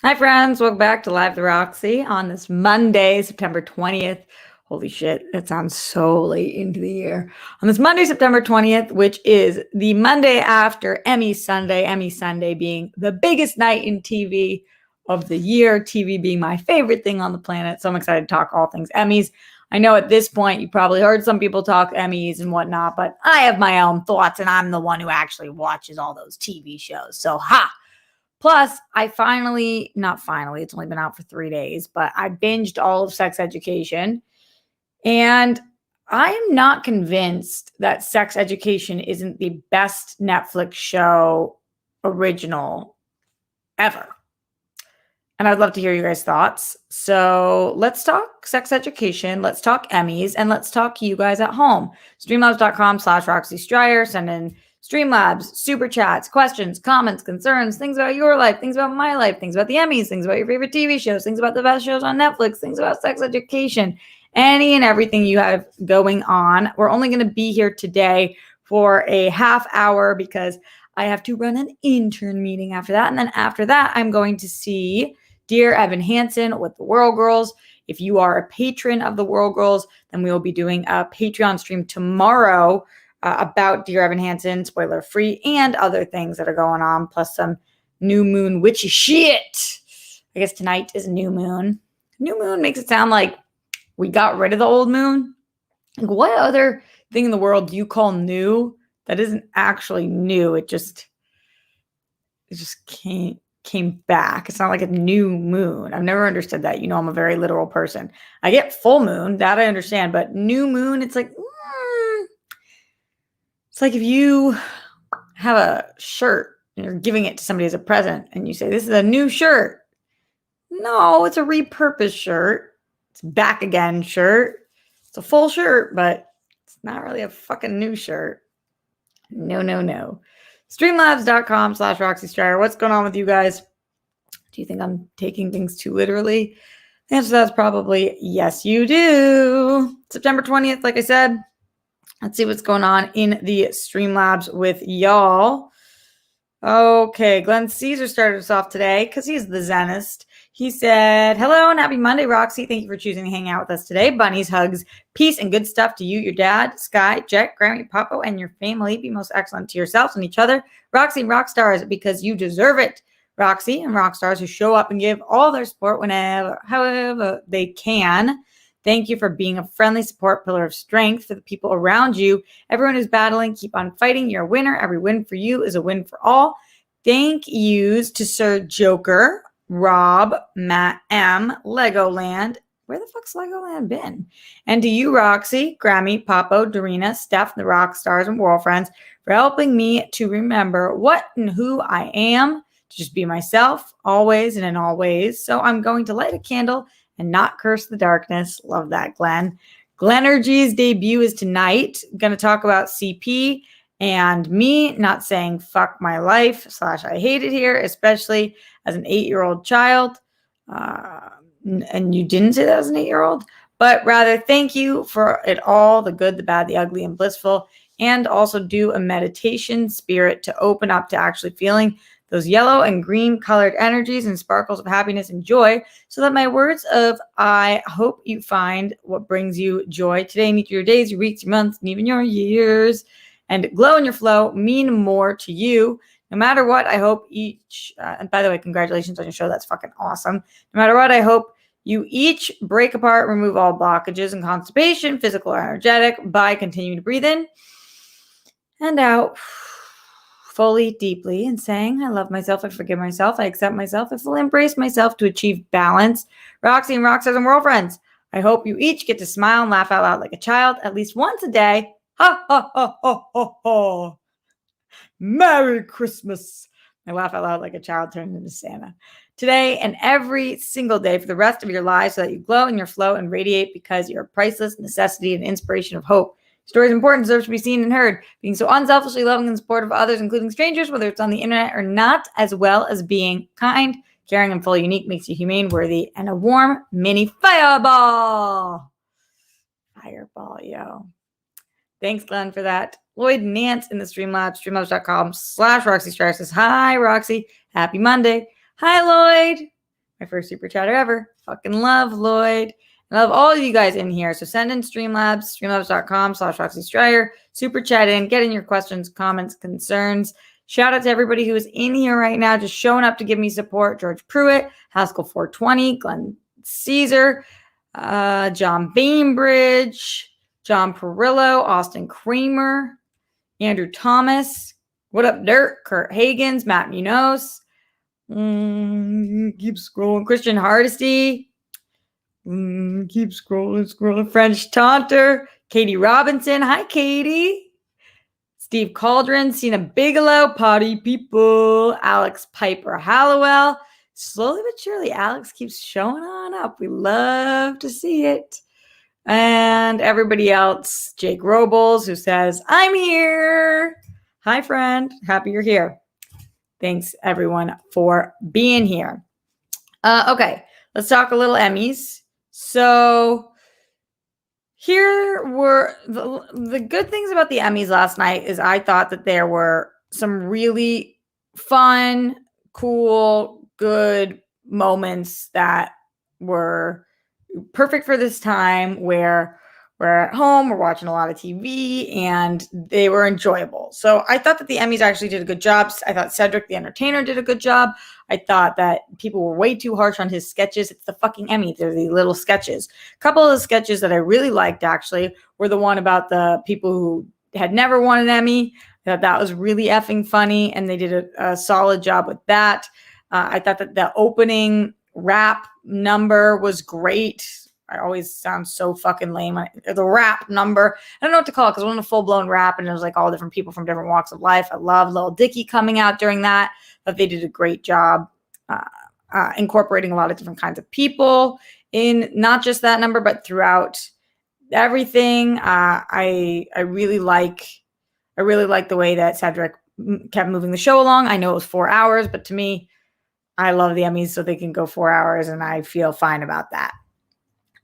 Hi, friends. Welcome back to Live the Roxy on this Monday, September 20th. Holy shit, that sounds so late into the year. On this Monday, September 20th, which is the Monday after Emmy Sunday being the biggest night in TV of the year, TV being my favorite thing on the planet. So I'm excited to talk all things Emmys. I know at this point you probably heard some people talk Emmys and whatnot, but I have my own thoughts and I'm the one who actually watches all those TV shows. So Plus, it's only been out for 3 days, but I binged all of Sex Education. And I am not convinced that Sex Education isn't the best Netflix show original ever. And I'd love to hear you guys' thoughts. So let's talk Sex Education, let's talk Emmys, and let's talk you guys at home. Streamlabs.com/Roxy Stryer. Send in Streamlabs, super chats, questions, comments, concerns, things about your life, things about my life, things about the Emmys, things about your favorite TV shows, things about the best shows on Netflix, things about Sex Education, any and everything you have going on. We're only going to be here today for a half hour because I have to run an intern meeting after that. And then after that, I'm going to see Dear Evan Hansen with the Whirl Girls. If you are a patron of the Whirl Girls, then we will be doing a Patreon stream tomorrow about Dear Evan Hansen, spoiler free, and other things that are going on, plus some new moon witchy shit. I guess tonight is new moon. New moon makes it sound like we got rid of the old moon. Like, what other thing in the world do you call new that isn't actually new? It just came back. It's not like a new moon. I've never understood that. You know, I'm a very literal person. I get full moon, that I understand, but new moon, it's like, it's like if you have a shirt and you're giving it to somebody as a present and you say, this is a new shirt. No, it's a repurposed shirt. It's back again shirt. It's a full shirt, but it's not really a fucking new shirt. No. Streamlabs.com/Roxy Stryer. What's going on with you guys? Do you think I'm taking things too literally? The answer to that's probably yes, you do. September 20th, like I said. Let's see what's going on in the Streamlabs with y'all. Okay, Glenn Caesar started us off today because he's the Zenist. He said, hello and happy Monday, Roxy. Thank you for choosing to hang out with us today. Bunnies, hugs, peace, and good stuff to you, your dad, Sky, Jet, Grammy, Papo, and your family. Be most excellent to yourselves and each other. Roxy and rock stars, because you deserve it. Roxy and rock stars who show up and give all their support whenever, however they can. Thank you for being a friendly support pillar of strength for the people around you. Everyone who's battling, keep on fighting. You're a winner. Every win for you is a win for all. Thank yous to Sir Joker, Rob, Matt M, Legoland. Where the fuck's Legoland been? And to you, Roxy, Grammy, Papo, Dorina, Steph, the rock stars, and world friends for helping me to remember what and who I am, to just be myself, always and in all ways. So I'm going to light a candle and not curse the darkness. Love that, Glenn. Glenergy's debut is tonight. I'm going to talk about CP and me not saying fuck my life / I hate it here, especially as an 8-year-old child. And you didn't say that as an 8-year-old, but rather thank you for it all, the good, the bad, the ugly, and blissful, and also do a meditation spirit to open up to actually feeling those yellow and green colored energies and sparkles of happiness and joy, so that my words of I hope you find what brings you joy today and each of your days, your weeks, your months, and even your years, and glow in your flow mean more to you. No matter what, I hope each, and by the way, congratulations on your show. That's fucking awesome. No matter what, I hope you each break apart, remove all blockages and constipation, physical or energetic, by continuing to breathe in and out fully, deeply, and saying, I love myself, I forgive myself, I accept myself, I fully embrace myself to achieve balance. Roxy and Rockstars and world friends, I hope you each get to smile and laugh out loud like a child at least once a day. Ha, ha, ha, ha, ha, ha. Merry Christmas. I laugh out loud like a child turned into Santa. Today and every single day for the rest of your lives, so that you glow in your flow and radiate, because you're a priceless necessity and inspiration of hope. Stories important deserve to be seen and heard. Being so unselfishly loving and supportive of others, including strangers, whether it's on the internet or not, as well as being kind, caring, and fully unique makes you humane, worthy, and a warm mini fireball. Fireball, yo. Thanks, Glenn, for that. Lloyd Nance in the Streamlabs, streamlabs.com/Roxy Stryer says, hi, Roxy. Happy Monday. Hi, Lloyd. My first super chatter ever. Fucking love Lloyd. I love all of you guys in here. So send in Streamlabs, streamlabs.com/Roxy Stryer. Super chat in. Get in your questions, comments, concerns. Shout out to everybody who is in here right now, just showing up to give me support. George Pruitt, Haskell 420, Glenn Caesar, John Bainbridge, John Perillo, Austin Kramer, Andrew Thomas. What up, Dirt? Kurt Hagens, Matt Munoz. Keep scrolling. Christian Hardesty. Keep scrolling. French Taunter. Katie Robinson. Hi, Katie. Steve Cauldron. Cena Bigelow. Potty People. Alex Piper Hallowell. Slowly but surely, Alex keeps showing on up. We love to see it. And everybody else. Jake Robles, who says, I'm here. Hi, friend. Happy you're here. Thanks, everyone, for being here. Okay, let's talk a little Emmys. So here were the good things about the Emmys last night is I thought that there were some really fun, cool, good moments that were perfect for this time where we're at home, we're watching a lot of TV, and they were enjoyable. So I thought that the Emmys actually did a good job. I thought Cedric the Entertainer did a good job. I thought that people were way too harsh on his sketches. It's the fucking Emmys. They're the little sketches. A couple of the sketches that I really liked, actually, were the one about the people who had never won an Emmy. I thought that was really effing funny, and they did a solid job with that. I thought that the opening rap number was great. I always sound so fucking lame. The rap number. I don't know what to call it because it wasn't a full-blown rap and it was like all different people from different walks of life. I love Lil Dicky coming out during that. But they did a great job incorporating a lot of different kinds of people in not just that number, but throughout everything. I really like the way that Cedric kept moving the show along. I know it was 4 hours, but to me, I love the Emmys so they can go 4 hours and I feel fine about that.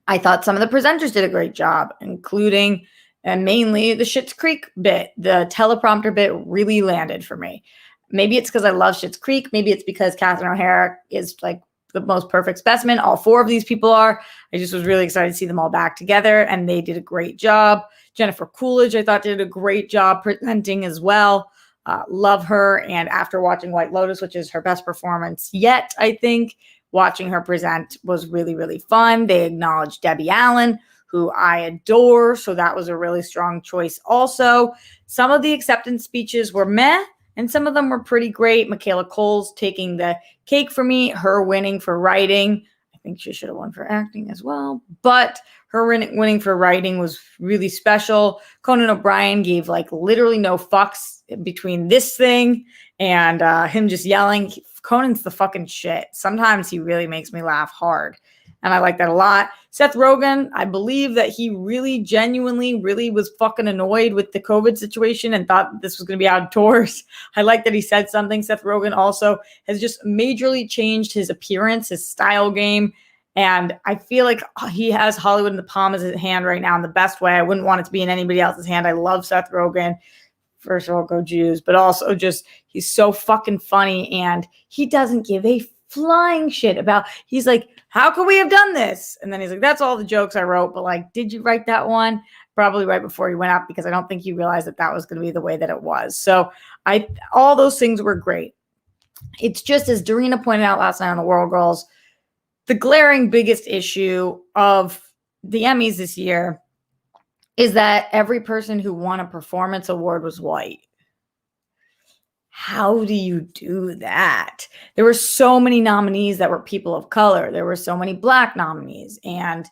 I thought some of the presenters did a great job, including and mainly the Schitt's Creek bit. The teleprompter bit really landed for me. Maybe it's because I love Schitt's Creek. Maybe it's because Catherine O'Hara is like the most perfect specimen. All four of these people are. I just was really excited to see them all back together, and they did a great job. Jennifer Coolidge, I thought, did a great job presenting as well. Love her. And after watching White Lotus, which is her best performance yet, I think, watching her present was really, really fun. They acknowledged Debbie Allen, who I adore. So that was a really strong choice also. Some of the acceptance speeches were meh, and some of them were pretty great. Michaela Coles taking the cake for me, her winning for writing. I think she should have won for acting as well. But her winning for writing was really special. Conan O'Brien gave like literally no fucks between this thing and him just yelling. Conan's the fucking shit. Sometimes he really makes me laugh hard. And I like that a lot. Seth Rogen, I believe that he really genuinely really was fucking annoyed with the COVID situation and thought this was going to be outdoors. I like that he said something. Seth Rogen also has just majorly changed his appearance, his style game. And I feel like he has Hollywood in the palm of his hand right now in the best way. I wouldn't want it to be in anybody else's hand. I love Seth Rogen. First of all, go Jews, but also just he's so fucking funny and he doesn't give a flying shit about, he's like, how could we have done this? And then he's like, that's all the jokes I wrote, but like, did you write that one? Probably right before he went out because I don't think he realized that that was going to be the way that it was. So all those things were great. It's just as Darina pointed out last night on the World Girls, the glaring biggest issue of the Emmys this year is that every person who won a performance award was white. How do you do that? There were so many nominees that were people of color. There were so many black nominees, and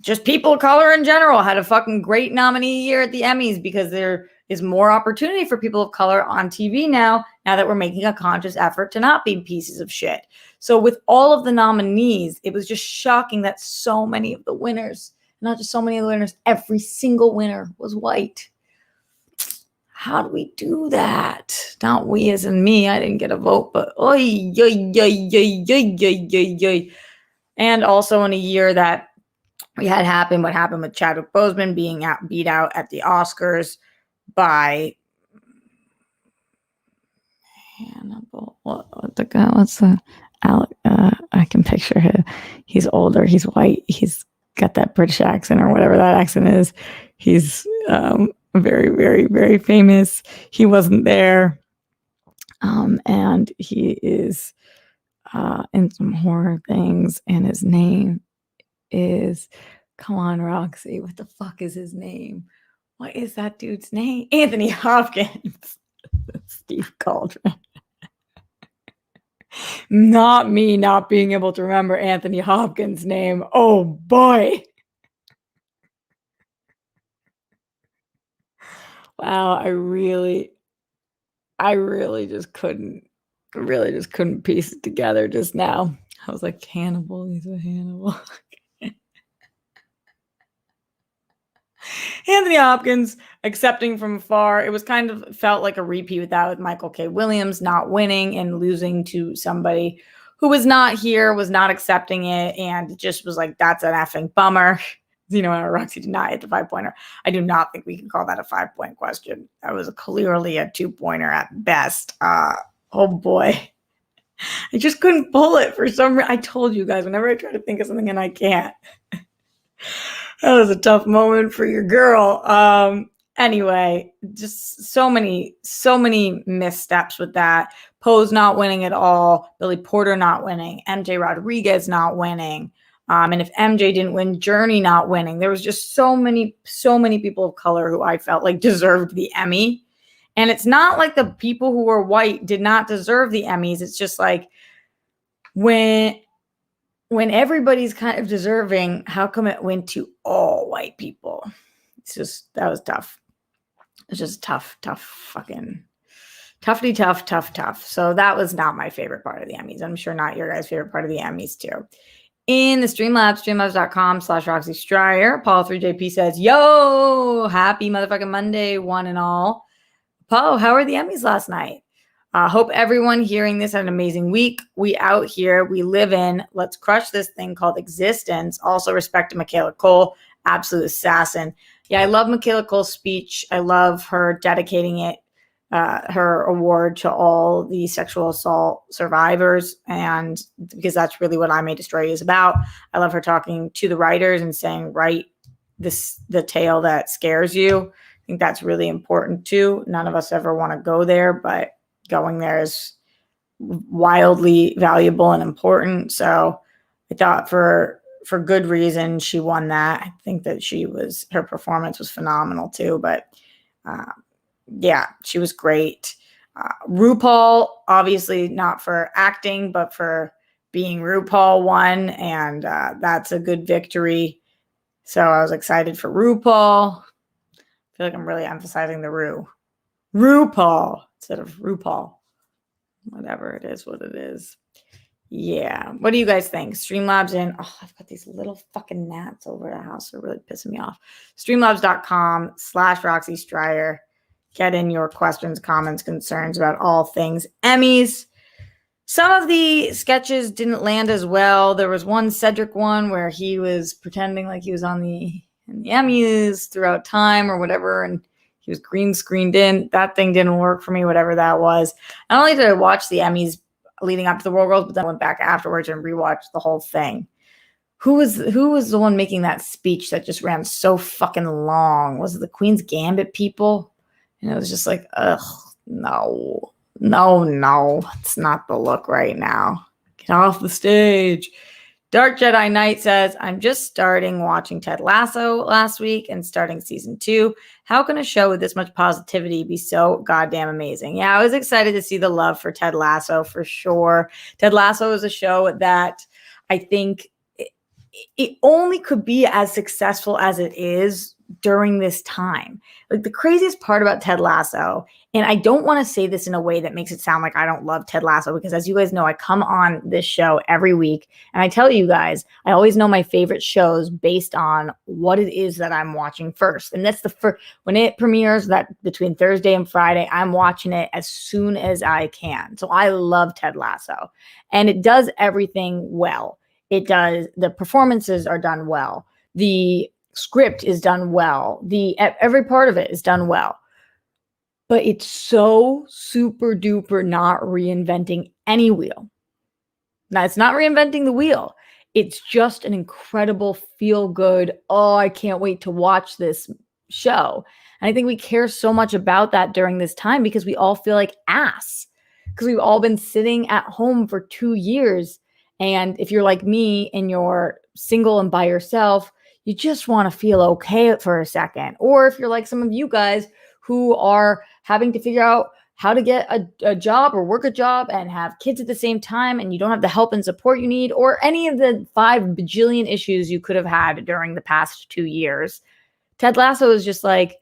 just people of color in general had a fucking great nominee year at the Emmys because there is more opportunity for people of color on TV now that we're making a conscious effort to not be pieces of shit. So with all of the nominees, it was just shocking that so many of the winners Not just so many of the winners. Every single winner was white. How do we do that? Not we as in me. I didn't get a vote, but oy, oy, oy, oy, oy, oy, oy, oy. And also in a year that we had happened, what happened with Chadwick Boseman being beat out at the Oscars by Hannibal. What the guy? What's the Alec? I can picture him. He's older. He's white. He's got that British accent or whatever that accent is. He's very, very, very famous. He wasn't there, and he is in some horror things. And his name is, come on, Roxy. What the fuck is his name? What is that dude's name? Anthony Hopkins. Steve Cauldron. Not me not being able to remember Anthony Hopkins' name. Oh boy. Wow, I really just couldn't piece it together just now. I was like, Hannibal, he's a Hannibal. Anthony Hopkins accepting from afar. It was kind of felt like a repeat with that, with Michael K. Williams not winning and losing to somebody who was not here, was not accepting it, and just was like, that's an effing bummer. You know, Roxy did not hit the 5-pointer. I do not think we can call that a 5-point question. That was clearly a 2-pointer at best. Oh boy. I just couldn't pull it for some reason. I told you guys, whenever I try to think of something and I can't. That was a tough moment for your girl. Anyway, just so many missteps with that. Pose not winning at all. Billy Porter not winning. MJ Rodriguez not winning. And if MJ didn't win, Journey not winning. There was just so many people of color who I felt like deserved the Emmy. And it's not like the people who were white did not deserve the Emmys. It's just like when everybody's kind of deserving, how come it went to all white people? It's just, that was tough. It's just tough. So that was not my favorite part of the Emmys. I'm sure not your guys' favorite part of the Emmys too. In the Streamlabs, streamlabs.com/Roxy Stryer, Paul3JP says, yo, happy motherfucking Monday, one and all. Paul, how are the Emmys last night? Hope everyone hearing this had an amazing week. We out here, we live in, let's crush this thing called existence. Also respect to Michaela Cole, absolute assassin. Yeah, I love Michaela Cole's speech. I love her dedicating it, her award to all the sexual assault survivors. And because that's really what I May Destroy You is about. I love her talking to the writers and saying, write the tale that scares you. I think that's really important too. None of us ever want to go there, but going there is wildly valuable and important. So I thought for good reason she won that. I think that her performance was phenomenal too. But yeah, she was great. RuPaul, obviously not for acting, but for being RuPaul, won, and that's a good victory. So I was excited for RuPaul. I feel like I'm really emphasizing the RuPaul instead of RuPaul. Whatever it is, what it is. Yeah. What do you guys think? Streamlabs in. Oh, I've got these little fucking gnats over the house. They're really pissing me off. Streamlabs.com/Roxy Stryer. Get in your questions, comments, concerns about all things Emmys. Some of the sketches didn't land as well. There was one Cedric one where he was pretending like he was in the Emmys throughout time or whatever, and he was green screened in. That thing didn't work for me, whatever that was. Not only did I watch the Emmys leading up to the World Girls, but then went back afterwards and rewatched the whole thing. Who was the one making that speech that just ran so fucking long? Was it the Queen's Gambit people? And it was just like, ugh, no, it's not the look right now. Get off the stage. Dark Jedi Knight says, I'm just starting watching Ted Lasso last week and starting season 2. How can a show with this much positivity be so goddamn amazing? Yeah, I was excited to see the love for Ted Lasso for sure. Ted Lasso is a show that I think it only could be as successful as it is during this time. Like the craziest part about Ted Lasso, and I don't want to say this in a way that makes it sound like I don't love Ted Lasso, because as you guys know, I come on this show every week and I tell you guys, I always know my favorite shows based on what it is that I'm watching first. And that's the first, when it premieres, that between Thursday and Friday, I'm watching it as soon as I can. So I love Ted Lasso, and it does everything well. It does, the performances are done well. The script is done well. Every part of it is done well. But it's so super duper not reinventing any wheel. Now, it's not reinventing the wheel. It's just an incredible feel good, oh, I can't wait to watch this show. And I think we care so much about that during this time because we all feel like ass. Because we've all been sitting at home for 2 years. And if you're like me and you're single and by yourself, you just want to feel okay for a second. Or if you're like some of you guys who are having to figure out how to get a job or work a job and have kids at the same time, and you don't have the help and support you need, or any of the 5 bajillion issues you could have had during the past 2 years, Ted Lasso is just like,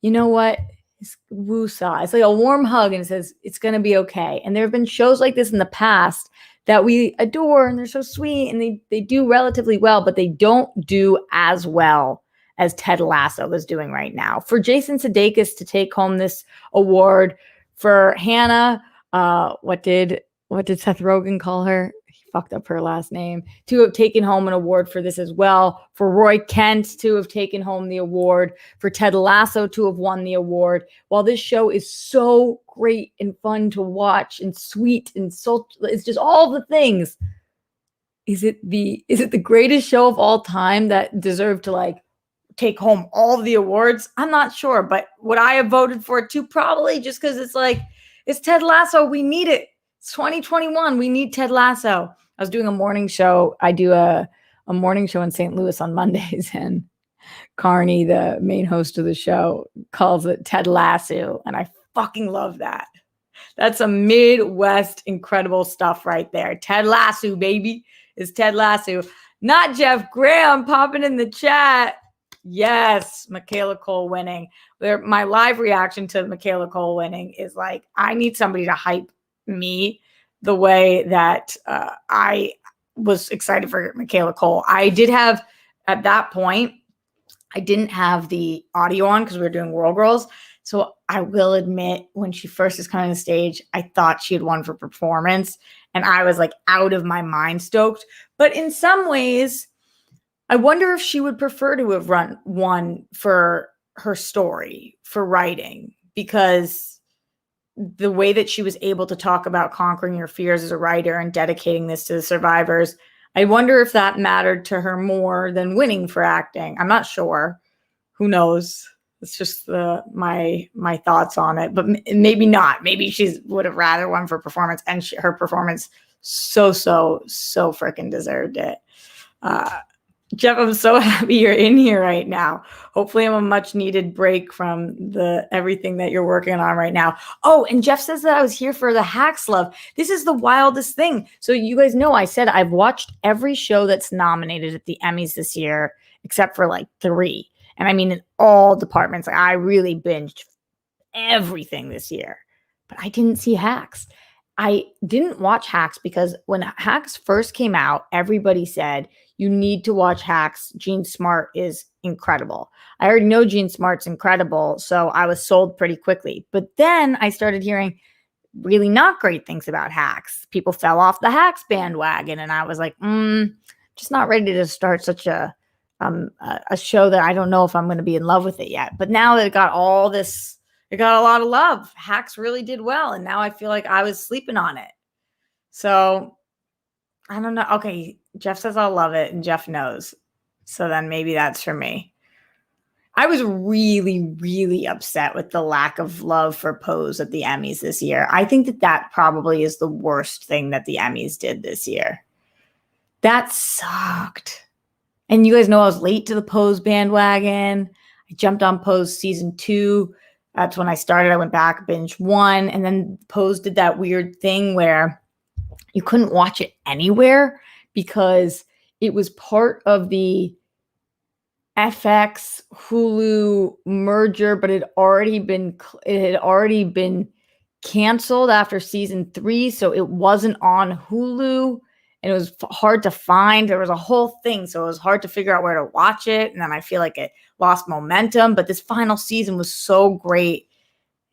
you know what? It's woo-saw. It's like a warm hug, and it says, it's going to be okay. And there have been shows like this in the past that we adore, and they're so sweet, and they do relatively well, but they don't do as well as Ted Lasso is doing right now. For Jason Sudeikis to take home this award, for Hannah, what did Seth Rogen call her? He fucked up her last name. To have taken home an award for this as well. For Roy Kent to have taken home the award. For Ted Lasso to have won the award. While this show is so great and fun to watch and sweet and so, it's just all the things. Is it the greatest show of all time that deserved to like take home all the awards? I'm not sure, but would I have voted for it too? Probably, just because it's like, it's Ted Lasso. We need it. It's 2021. We need Ted Lasso. I was doing a morning show. I do a morning show in St. Louis on Mondays, and Carney, the main host of the show, calls it Ted Lasso, and I fucking love that. That's some Midwest incredible stuff right there. Ted Lasso, baby, is Ted Lasso. Not Jeff Graham popping in the chat. Yes, Michaela Cole winning. My live reaction to Michaela Cole winning is like, I need somebody to hype me the way that I was excited for Michaela Cole. I did have, at that point, I didn't have the audio on because we were doing World Girls. So I will admit, when she first is coming on the stage, I thought she had won for performance. And I was like out of my mind stoked. But in some ways, I wonder if she would prefer to have won for her story, for writing, because the way that she was able to talk about conquering your fears as a writer and dedicating this to the survivors, I wonder if that mattered to her more than winning for acting. I'm not sure. Who knows? It's just my thoughts on it, but maybe not. Maybe she would have rather won for performance, and her performance so freaking deserved it. Jeff, I'm so happy you're in here right now. Hopefully I'm a much needed break from everything that you're working on right now. Oh, and Jeff says that I was here for the Hacks love. This is the wildest thing. So you guys know I said I've watched every show that's nominated at the Emmys this year, except for like 3. And I mean, in all departments. Like, I really binged everything this year, but I didn't see Hacks. I didn't watch Hacks because when Hacks first came out, everybody said, you need to watch Hacks. Jean Smart is incredible. I already know Jean Smart's incredible, so I was sold pretty quickly. But then I started hearing really not great things about Hacks. People fell off the Hacks bandwagon, and I was like, just not ready to start such a show that I don't know if I'm going to be in love with it yet. But now that it got all this, it got a lot of love. Hacks really did well, and now I feel like I was sleeping on it. So I don't know. Okay, Jeff says I'll love it, and Jeff knows. So then maybe that's for me. I was really, really upset with the lack of love for Pose at the Emmys this year. I think that probably is the worst thing that the Emmys did this year. That sucked. And you guys know I was late to the Pose bandwagon. I jumped on Pose season 2. That's when I started. I went back, binge 1. And then Pose did that weird thing where you couldn't watch it anywhere because it was part of the FX Hulu merger, but it had already been canceled after season 3, so it wasn't on Hulu, and it was hard to find. There was a whole thing, so it was hard to figure out where to watch it, and then I feel like it lost momentum. But this final season was so great,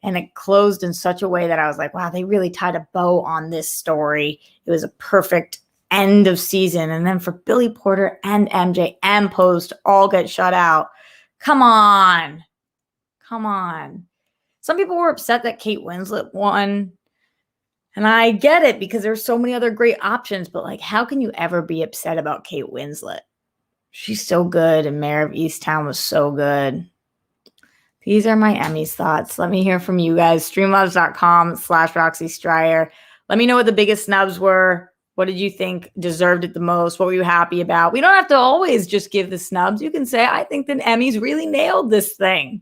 and it closed in such a way that I was like, wow, they really tied a bow on this story. It was a perfect end of season. And then for Billy Porter and MJ and Post all get shut out. Come on. Some people were upset that Kate Winslet won. And I get it because there's so many other great options, but like, how can you ever be upset about Kate Winslet? She's so good, and Mayor of Easttown was so good. These are my Emmys thoughts. Let me hear from you guys. Streamlabs.com/Roxy Stryer. Let me know what the biggest snubs were. What did you think deserved it the most? What were you happy about? We don't have to always just give the snubs. You can say, I think the Emmys really nailed this thing.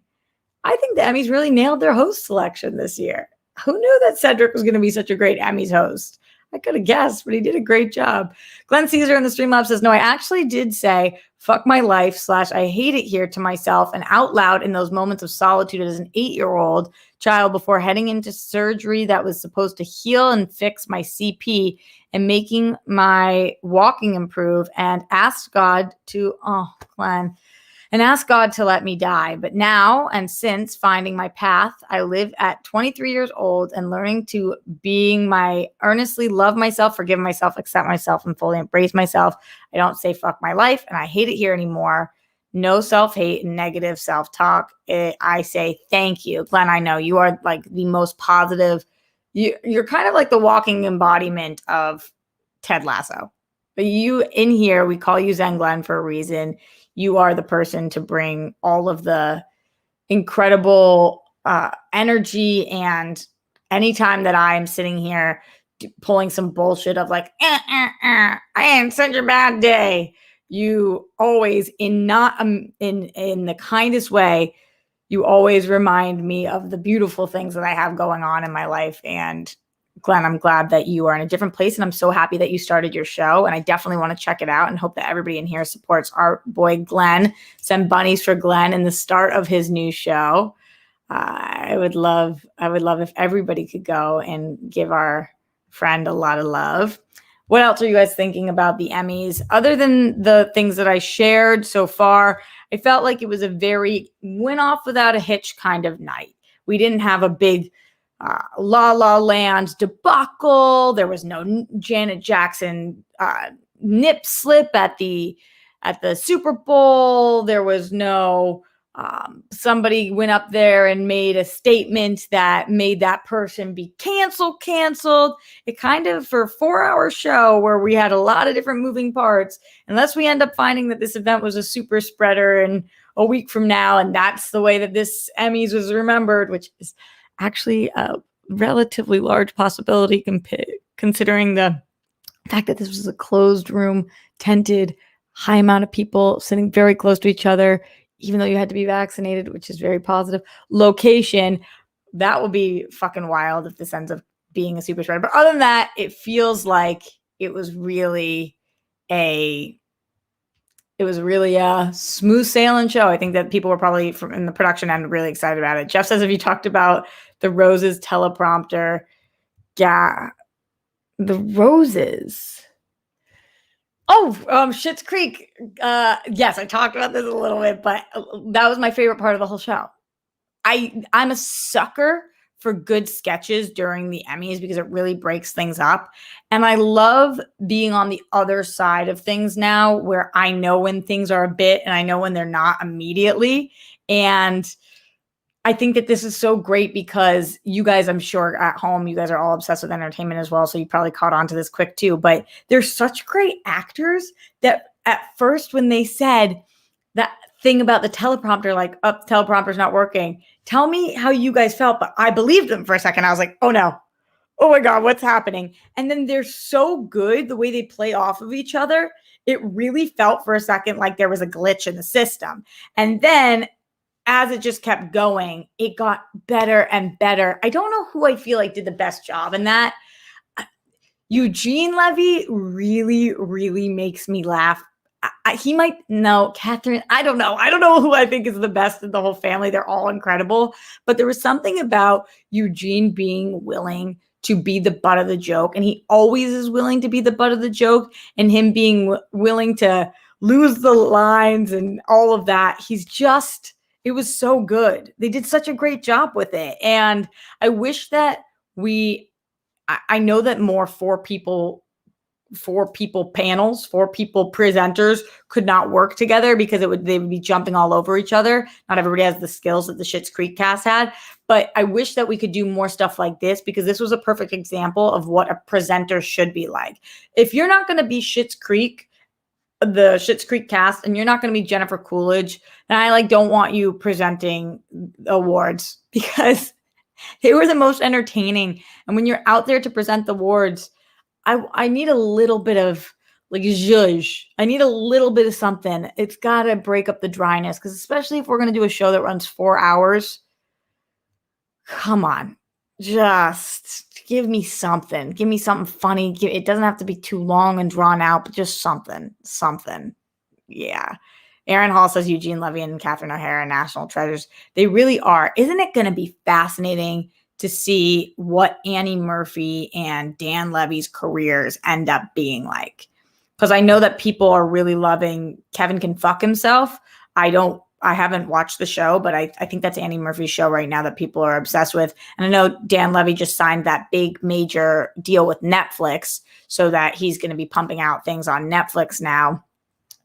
I think the Emmys really nailed their host selection this year. Who knew that Cedric was going to be such a great Emmys host? I could have guessed, but he did a great job. Glenn Caesar in the Streamlabs says, no, I actually did say, fuck my life / I hate it here to myself and out loud in those moments of solitude as an 8-year-old child before heading into surgery that was supposed to heal and fix my CP and making my walking improve, and asked God to, Glenn, and asked God to let me die. But now and since finding my path, I live at 23 years old and learning to earnestly love myself, forgive myself, accept myself, and fully embrace myself. I don't say fuck my life and I hate it here anymore. No self-hate and negative self-talk. I say thank you. Glenn, I know you are like the most positive. You're kind of like the walking embodiment of Ted Lasso. But you in here, we call you Zen Glenn for a reason. You are the person to bring all of the incredible energy. And anytime that I am sitting here pulling some bullshit of like, I had such a bad day, you always, in the kindest way, you always remind me of the beautiful things that I have going on in my life. And Glenn, I'm glad that you are in a different place, and I'm so happy that you started your show, and I definitely want to check it out and hope that everybody in here supports our boy Glenn. Send bunnies for Glenn in the start of his new show. I would love if everybody could go and give our friend a lot of love. What else are you guys thinking about the Emmys? Other than the things that I shared so far, I felt like it was a very went off without a hitch kind of night. We didn't have a big La La Land debacle. There was no Janet Jackson nip slip at the Super Bowl. There was no somebody went up there and made a statement that made that person be canceled. It kind of, for a 4-hour show where we had a lot of different moving parts, unless we end up finding that this event was a super spreader and a week from now, and that's the way that this Emmys was remembered, which is actually a relatively large possibility considering the fact that this was a closed room, tented, high amount of people sitting very close to each other, even though you had to be vaccinated, which is very positive. Location, that will be fucking wild if this ends up being a super spreader. But other than that, it feels like it was really a smooth sailing show. I think that people were probably in the production end really excited about it. Jeff says, have you talked about the Roses teleprompter? Yeah, the Roses. Schitt's Creek. Yes, I talked about this a little bit, but that was my favorite part of the whole show. I'm a sucker for good sketches during the Emmys because it really breaks things up. And I love being on the other side of things now, where I know when things are a bit and I know when they're not immediately. And I think that this is so great because you guys, I'm sure at home, you guys are all obsessed with entertainment as well. So you probably caught on to this quick too, but they're such great actors that at first when they said that thing about the teleprompter, like, the teleprompter's not working, tell me how you guys felt. But I believed them for a second. I was like, oh no, oh my God, what's happening? And then they're so good, the way they play off of each other. It really felt for a second like there was a glitch in the system. And then as it just kept going, it got better and better. I don't know who I feel like did the best job in that. Eugene Levy really, really makes me laugh he might know Catherine. I don't know. I don't know who I think is the best of the whole family. They're all incredible. But there was something about Eugene being willing to be the butt of the joke. And he always is willing to be the butt of the joke. And him being willing to lose the lines and all of that. It was so good. They did such a great job with it. And I wish that I know that more four people panels, four people presenters could not work together because they would be jumping all over each other. Not everybody has the skills that the Schitt's Creek cast had, but I wish that we could do more stuff like this because this was a perfect example of what a presenter should be like. If you're not going to be Schitt's Creek, the Schitt's Creek cast, and you're not going to be Jennifer Coolidge, then I don't want you presenting awards because they were the most entertaining. And when you're out there to present the awards, I need a little bit of zhuzh. I need a little bit of something. It's got to break up the dryness because especially if we're going to do a show that runs 4 hours, come on, just give me something. Give me something funny. It doesn't have to be too long and drawn out, but just something. Yeah. Aaron Hall says Eugene Levy and Catherine O'Hara are national treasures. They really are. Isn't it going to be fascinating to see what Annie Murphy and Dan Levy's careers end up being like? Because I know that people are really loving Kevin Can Fuck Himself. I haven't watched the show, but I think that's Annie Murphy's show right now that people are obsessed with. And I know Dan Levy just signed that big major deal with Netflix so that he's going to be pumping out things on Netflix now.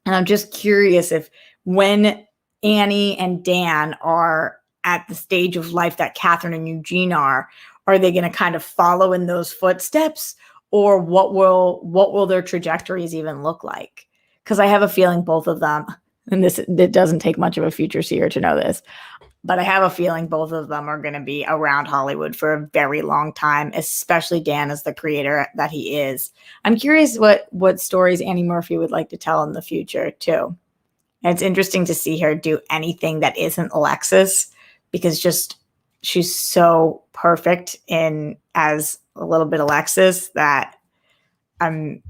And I'm just curious if when Annie and Dan are at the stage of life that Catherine and Eugene are they going to kind of follow in those footsteps, or what will their trajectories even look like? Because I have a feeling both of them, and it doesn't take much of a future seer to know this, but I have a feeling both of them are going to be around Hollywood for a very long time, especially Dan as the creator that he is. I'm curious what stories Annie Murphy would like to tell in the future too. And it's interesting to see her do anything that isn't Alexis, because she's so perfect as a little bit Alexis that I'm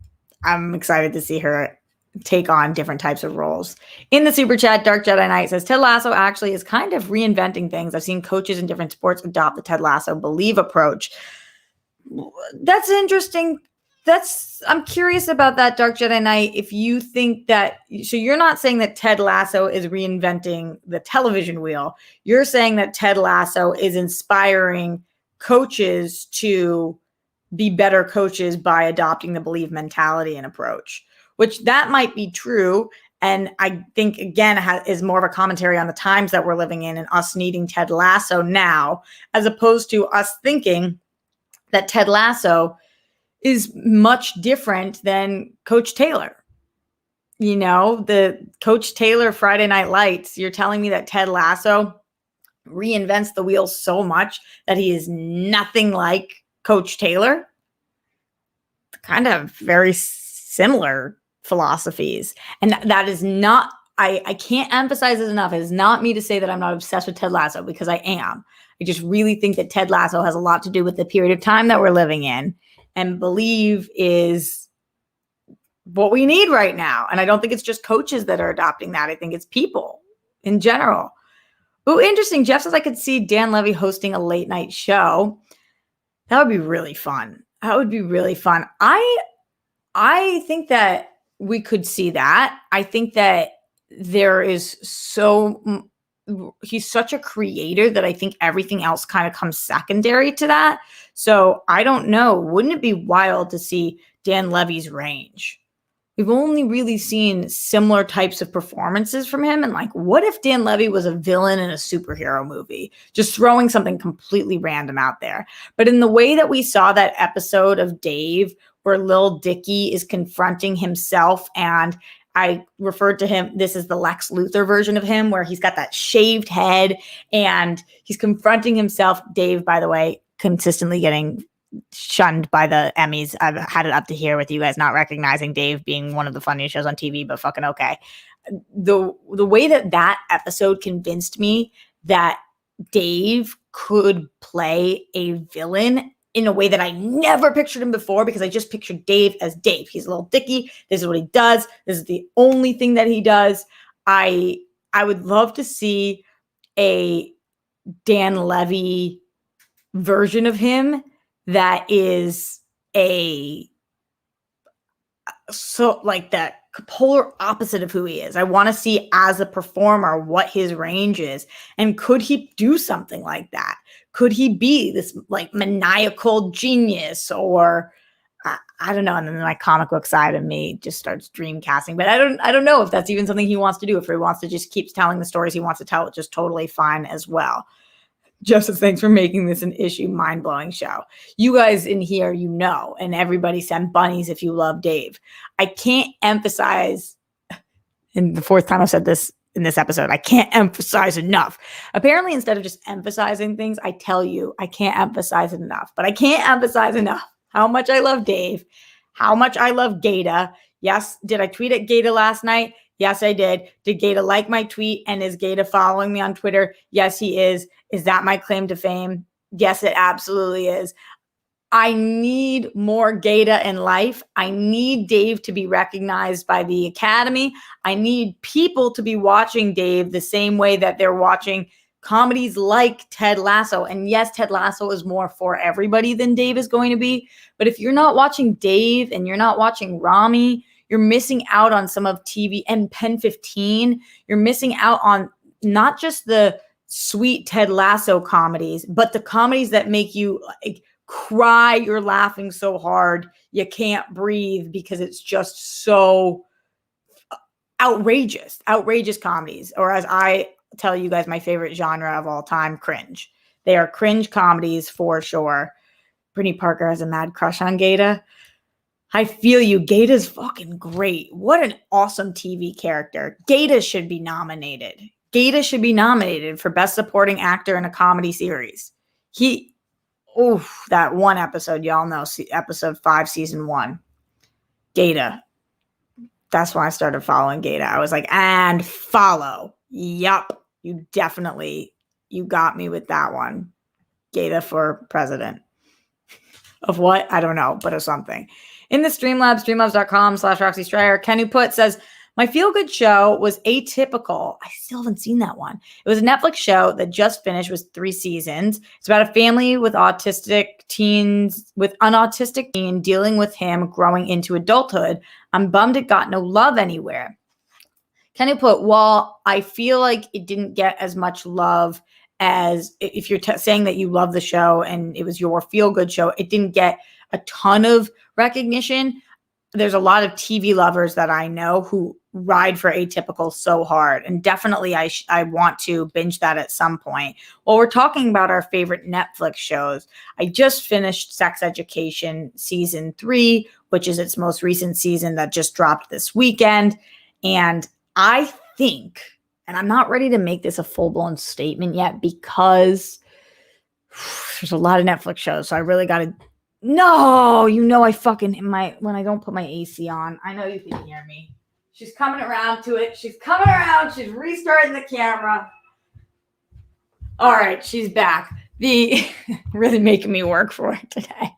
excited to see her take on different types of roles. In the super chat, Dark Jedi Knight says Ted Lasso actually is kind of reinventing things. I've seen coaches in different sports adopt the Ted Lasso believe approach. That's interesting. I'm curious about that, Dark Jedi Knight. If you think that, so you're not saying that Ted Lasso is reinventing the television wheel. You're saying that Ted Lasso is inspiring coaches to be better coaches by adopting the believe mentality and approach, which that might be true. And I think, again, is more of a commentary on the times that we're living in and us needing Ted Lasso now, as opposed to us thinking that Ted Lasso is much different than Coach Taylor. The Coach Taylor Friday Night Lights, you're telling me that Ted Lasso reinvents the wheel so much that he is nothing like Coach Taylor? Kind of very similar philosophies. And that is not, I can't emphasize this enough. It is not me to say that I'm not obsessed with Ted Lasso, because I am. I just really think that Ted Lasso has a lot to do with the period of time that we're living in. And believe is what we need right now. And I don't think it's just coaches that are adopting that. I think it's people in general. Oh, interesting. Jeff says I could see Dan Levy hosting a late night show. That would be really fun. I think that we could see that. I think that he's such a creator that I think everything else kind of comes secondary to that. So I don't know. Wouldn't it be wild to see Dan Levy's range? We've only really seen similar types of performances from him. And what if Dan Levy was a villain in a superhero movie? Just throwing something completely random out there. But in the way that we saw that episode of Dave where Lil Dicky is confronting himself, and I referred to him, this is the Lex Luthor version of him, where he's got that shaved head and he's confronting himself. Dave, by the way, consistently getting shunned by the Emmys. I've had it up to here with you guys not recognizing Dave being one of the funniest shows on TV, but fucking okay. The way that episode convinced me that Dave could play a villain in a way that I never pictured him before, because I just pictured Dave as Dave. He's a little dicky. This is what he does. This is the only thing that he does. I would love to see a Dan Levy version of him that is like that polar opposite of who he is. I want to see as a performer what his range is, and could he do something like that? Could he be this like maniacal genius, or I don't know. And then my comic book side of me just starts dream casting, but I don't know if that's even something he wants to do. If he wants to just keep telling the stories he wants to tell, it's just totally fine as well. Justice, thanks for making this an issue, mind-blowing show. You guys in here, and everybody send bunnies if you love Dave. I can't emphasize, and the fourth time I've said this in this episode, I can't emphasize enough. Apparently, instead of just emphasizing things, I tell you I can't emphasize it enough. But I can't emphasize enough how much I love Dave, how much I love Gata. Yes, did I tweet at Gata last night? Yes, I did. Did Gata like my tweet? And is Gata following me on Twitter? Yes, he is. Is that my claim to fame? Yes, it absolutely is. I need more Gata in life. I need Dave to be recognized by the Academy. I need people to be watching Dave the same way that they're watching comedies like Ted Lasso. And yes, Ted Lasso is more for everybody than Dave is going to be. But if you're not watching Dave and you're not watching Rami, you're missing out on some of TV and Pen 15. You're missing out on not just the sweet Ted Lasso comedies, but the comedies that make you like cry. You're laughing so hard you can't breathe because it's just so outrageous comedies. Or as I tell you guys, my favorite genre of all time, cringe. They are cringe comedies for sure. Brittany Parker has a mad crush on Gata. I feel you. Gata's fucking great. What an awesome TV character. Gata should be nominated. Gata should be nominated for Best Supporting Actor in a Comedy Series. That one episode, y'all know, episode 5, season 1. Gata. That's when I started following Gata. I was like, and follow. Yup. You got me with that one. Gata for president. Of what? I don't know, but of something. In the Streamlabs, streamlabs.com/Roxy Stryer, Ken who put says, my feel-good show was atypical. I still haven't seen that one. It was a Netflix show that just finished with 3 seasons. It's about a family with an autistic teen dealing with him growing into adulthood. I'm bummed it got no love anywhere. Ken who put, while I feel like it didn't get as much love as if you're saying that you love the show and it was your feel-good show, it didn't get a ton of recognition. There's a lot of TV lovers that I know who ride for Atypical so hard, and definitely I want to binge that at some point. Well, we're talking about our favorite Netflix shows. I just finished Sex Education season 3, which is its most recent season that just dropped this weekend. And I think, and I'm not ready to make this a full-blown statement yet because there's a lot of Netflix shows, so I really got to. No, I fucking when I don't put my AC on, I know you can hear me. She's coming around to it. She's coming around. She's restarting the camera. All right, she's back. Really making me work for it today.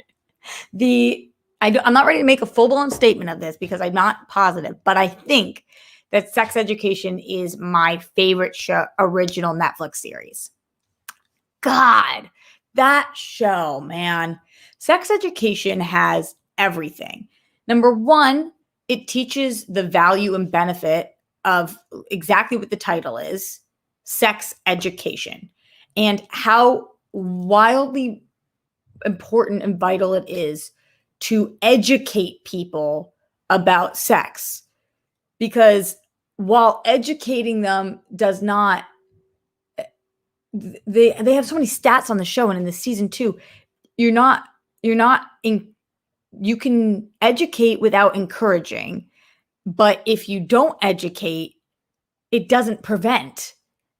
I'm not ready to make a full-blown statement of this because I'm not positive, but I think that Sex Education is my favorite original Netflix series. God, that show, man. Sex Education has everything. Number one, it teaches the value and benefit of exactly what the title is, sex education, and how wildly important and vital it is to educate people about sex. Because while educating them does not, they have so many stats on the show, and in the season 2, you can educate without encouraging, but if you don't educate, it doesn't prevent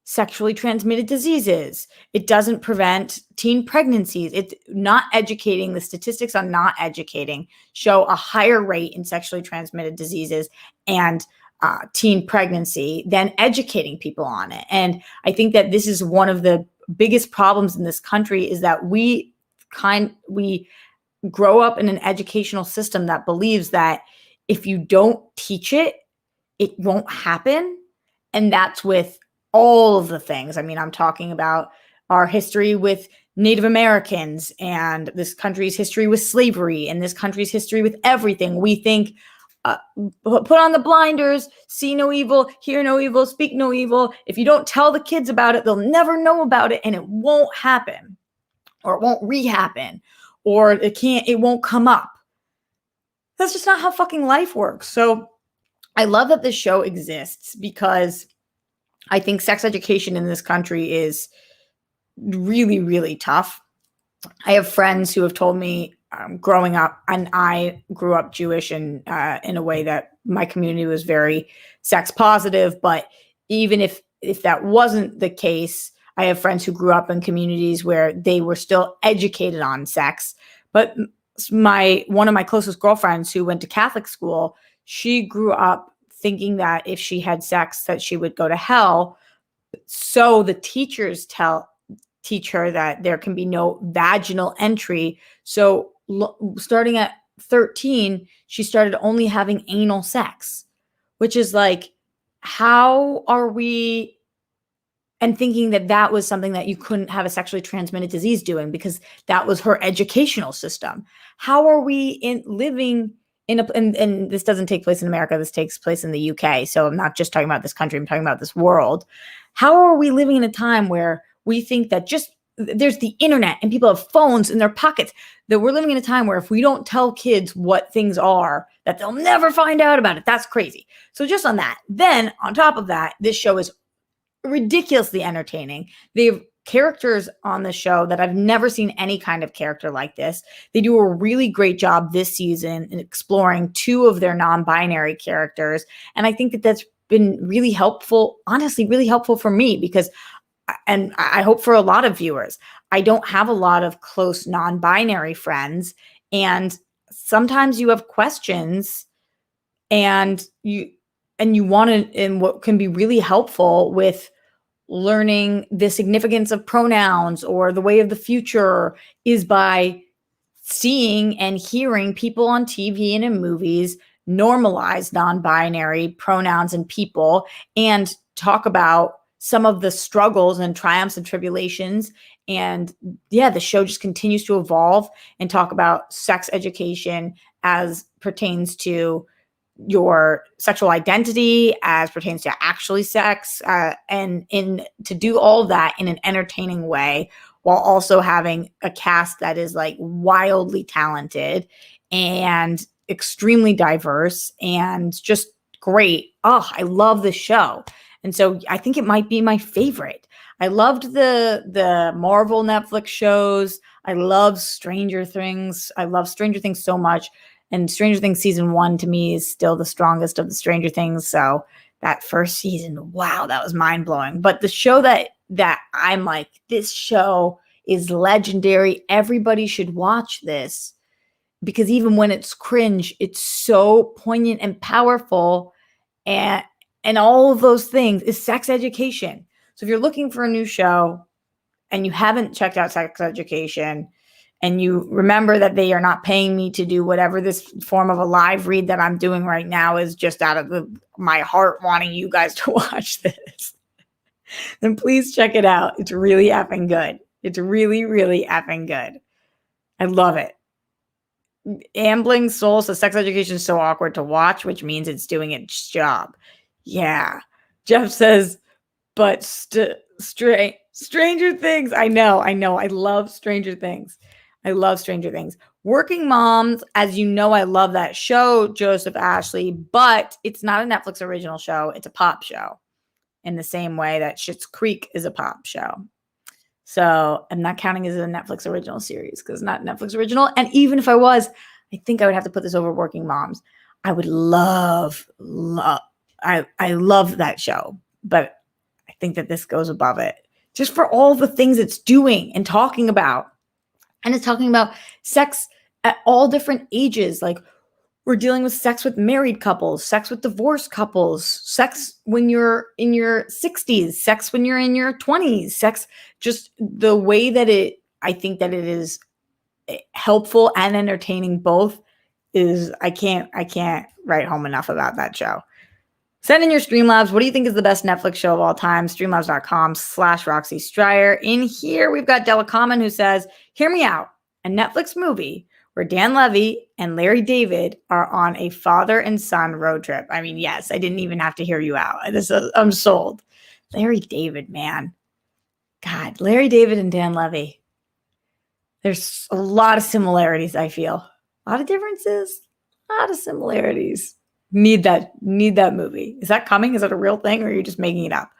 sexually transmitted diseases. It doesn't prevent teen pregnancies. It's not educating. The statistics on not educating show a higher rate in sexually transmitted diseases and teen pregnancy than educating people on it. And I think that this is one of the biggest problems in this country, is that we we grow up in an educational system that believes that if you don't teach it, it won't happen. And that's with all of the things. I mean, I'm talking about our history with Native Americans and this country's history with slavery and this country's history with everything. We think, put on the blinders, see no evil, hear no evil, speak no evil. If you don't tell the kids about it, they'll never know about it and it won't happen, or it won't re-happen, or it won't come up. That's just not how fucking life works. So I love that this show exists because I think sex education in this country is really, really tough. I have friends who have told me growing up, and I grew up Jewish and in a way that my community was very sex positive. But even if that wasn't the case, I have friends who grew up in communities where they were still educated on sex. But one of my closest girlfriends who went to Catholic school, she grew up thinking that if she had sex, that she would go to hell. So the teachers teach her that there can be no vaginal entry. So starting at 13, she started only having anal sex, which is like, how are we? And thinking that was something that you couldn't have a sexually transmitted disease doing because that was her educational system. How are we living in and this doesn't take place in America, this takes place in the UK. So I'm not just talking about this country, I'm talking about this world. How are we living in a time where we think that just there's the internet and people have phones in their pockets, that we're living in a time where if we don't tell kids what things are, that they'll never find out about it? That's crazy. So just on that. Then on top of that, this show is ridiculously entertaining. They have characters on the show that I've never seen any kind of character like this. They do a really great job this season in exploring two of their non-binary characters. And I think that that's been really helpful, honestly, really helpful for me because, and I hope for a lot of viewers, I don't have a lot of close non-binary friends. And sometimes you have questions and you want to, and what can be really helpful with learning the significance of pronouns or the way of the future is by seeing and hearing people on TV and in movies normalize non-binary pronouns and people and talk about some of the struggles and triumphs and tribulations. And yeah, the show just continues to evolve and talk about sex education as pertains to your sexual identity, as pertains to actually sex, and to do all that in an entertaining way while also having a cast that is like wildly talented and extremely diverse and just great. Oh, I love this show. And so I think it might be my favorite. I loved the Marvel Netflix shows. I love Stranger Things. I love Stranger Things so much. And Stranger Things season 1 to me is still the strongest of the Stranger Things. So that first season, wow, that was mind blowing. But the show that I'm like, this show is legendary. Everybody should watch this because even when it's cringe, it's so poignant and powerful. And all of those things is sex education. So if you're looking for a new show and you haven't checked out sex education, and you remember that they are not paying me to do whatever this form of a live read that I'm doing right now is just out of my heart wanting you guys to watch this, then please check it out. It's really effing good. It's really, really effing good. I love it. Ambling Soul says sex education is so awkward to watch, which means it's doing its job. Yeah. Jeff says, but Stranger Things. I know. I love Stranger Things. I love Stranger Things. Working Moms, as you know, I love that show, Joseph Ashley, but it's not a Netflix original show. It's a pop show in the same way that Schitt's Creek is a pop show. So I'm not counting as a Netflix original series because it's not Netflix original. And even if I was, I think I would have to put this over Working Moms. I would love, I love that show, but I think that this goes above it just for all the things it's doing and talking about. And it's talking about sex at all different ages. Like we're dealing with sex with married couples, sex with divorced couples, sex when you're in your 60s, sex when you're in your 20s, sex, just the way that I think that it is helpful and entertaining both is I can't write home enough about that show. Send in your Streamlabs. What do you think is the best Netflix show of all time? Streamlabs.com/Roxy Stryer. In here, we've got Della Common who says, hear me out. A Netflix movie where Dan Levy and Larry David are on a father and son road trip. I mean, yes, I didn't even have to hear you out. I'm sold. Larry David, man. God, Larry David and Dan Levy. There's a lot of similarities, I feel. A lot of differences, a lot of similarities. Need that movie. Is that coming? Is that a real thing, or are you just making it up?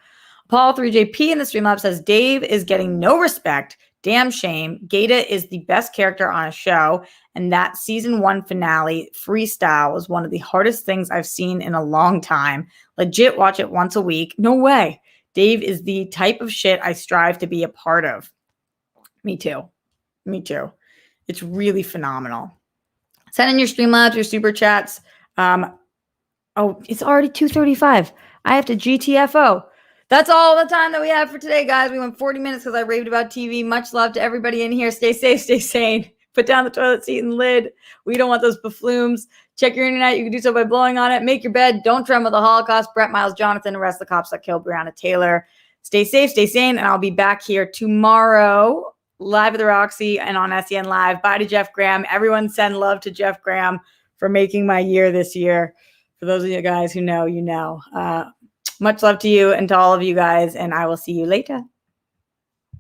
Paul 3JP in the Streamlab says, Dave is getting no respect. Damn shame. Gata is the best character on a show, and that season 1 finale freestyle was one of the hardest things I've seen in a long time. Legit watch it once a week. No way. Dave is the type of shit I strive to be a part of. Me too. It's really phenomenal. Send in your Streamlabs, your super chats. Oh, it's already 2:35. I have to GTFO. That's all the time that we have for today, guys. We went 40 minutes because I raved about TV. Much love to everybody in here. Stay safe, stay sane. Put down the toilet seat and lid. We don't want those buffoons. Check your internet. You can do so by blowing on it. Make your bed. Don't tremble the Holocaust. Brett Miles, Jonathan, arrest the cops that killed Breonna Taylor. Stay safe, stay sane, and I'll be back here tomorrow, live at the Roxy and on SEN Live. Bye to Jeff Graham. Everyone send love to Jeff Graham for making my year this year. For those of you guys who know, you know. Much love to you and to all of you guys, and I will see you later.